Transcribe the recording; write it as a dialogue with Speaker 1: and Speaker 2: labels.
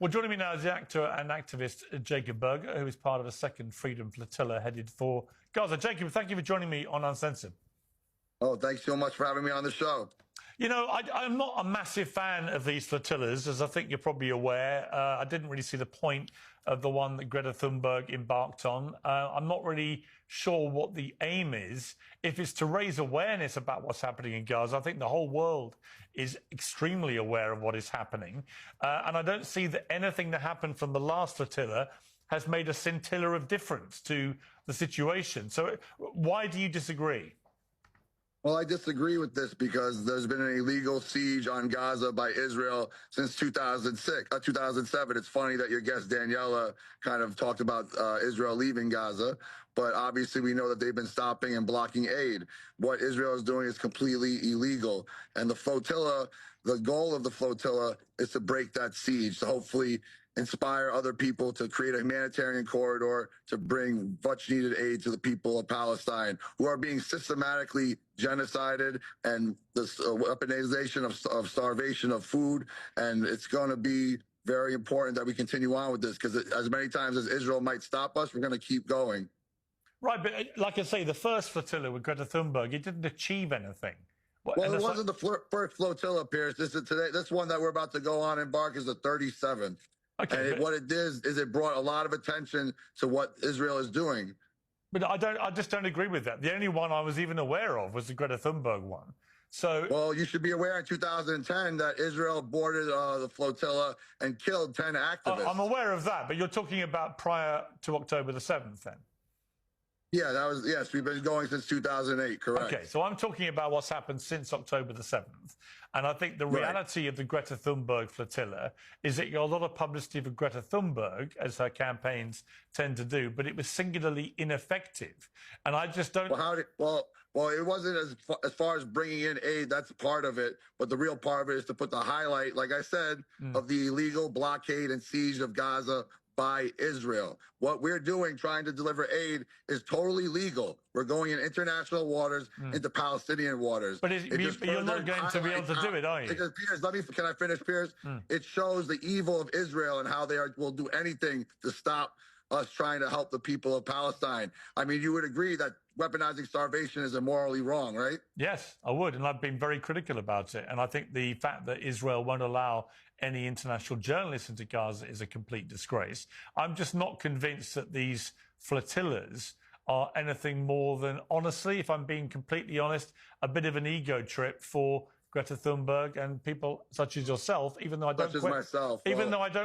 Speaker 1: Well, joining me now is the actor and activist Jacob Berger, who is part of a second Freedom Flotilla headed for Gaza. Jacob, thank you for joining me on Uncensored.
Speaker 2: Oh, thanks so much for having me on the show.
Speaker 1: You know, I'm not a massive fan of these flotillas, as I think you're probably aware. I didn't really see the point of the one that Greta Thunberg embarked on. I'm not really sure what the aim is. If it's to raise awareness about what's happening in Gaza, I think the whole world is extremely aware of what is happening. And I don't see that anything that happened from the last flotilla has made a scintilla of difference to the situation. So why do you disagree?
Speaker 2: Well, I disagree with this because there's been an illegal siege on Gaza by Israel since 2007. It's funny that your guest Daniela kind of talked about Israel leaving Gaza, but obviously we know that they've been stopping and blocking aid. What Israel is doing is completely illegal. And the flotilla, the goal of the flotilla is to break that siege, to hopefully inspire other people to create a humanitarian corridor to bring much needed aid to the people of Palestine who are being systematically genocided and the weaponization of starvation of food. And it's going to be very important that we continue on with this because as many times as Israel might stop us, we're going to keep going.
Speaker 1: Right, but like I say, the first flotilla with Greta Thunberg, it didn't achieve anything.
Speaker 2: Well, it wasn't the first flotilla, Piers. This one that we're about to go on embark is the 37th. Okay, and what it did is it brought a lot of attention to what Israel is doing.
Speaker 1: But I just don't agree with that. The only one I was even aware of was the Greta Thunberg one. So,
Speaker 2: well, you should be aware in 2010 that Israel boarded the flotilla and killed 10 activists.
Speaker 1: I'm aware of that, but you're talking about prior to October the 7th then?
Speaker 2: Yeah, yes, we've been going since 2008, correct.
Speaker 1: Okay, so I'm talking about what's happened since October the 7th. And I think the reality of the Greta Thunberg flotilla is that you got a lot of publicity for Greta Thunberg, as her campaigns tend to do, but it was singularly ineffective. And I just don't...
Speaker 2: Well, it wasn't as far as bringing in aid. That's part of it. But the real part of it is to put the highlight, like I said, of the illegal blockade and siege of Gaza by Israel. What we're doing, trying to deliver aid, is totally legal. We're going in international waters into Palestinian waters.
Speaker 1: But you're not going to be able to do it, are you?
Speaker 2: Piers, can I finish, Piers? It shows the evil of Israel and how will do anything to stop us trying to help the people of Palestine. I mean, you would agree that weaponizing starvation is immorally wrong, right?
Speaker 1: Yes, I would. And I've been very critical about it. And I think the fact that Israel won't allow any international journalists into Gaza is a complete disgrace. I'm just not convinced that these flotillas are anything more than, honestly, if I'm being completely honest, a bit of an ego trip for Greta Thunberg and people such as yourself, even though I don't...
Speaker 2: Such as myself.
Speaker 1: Even though I don't...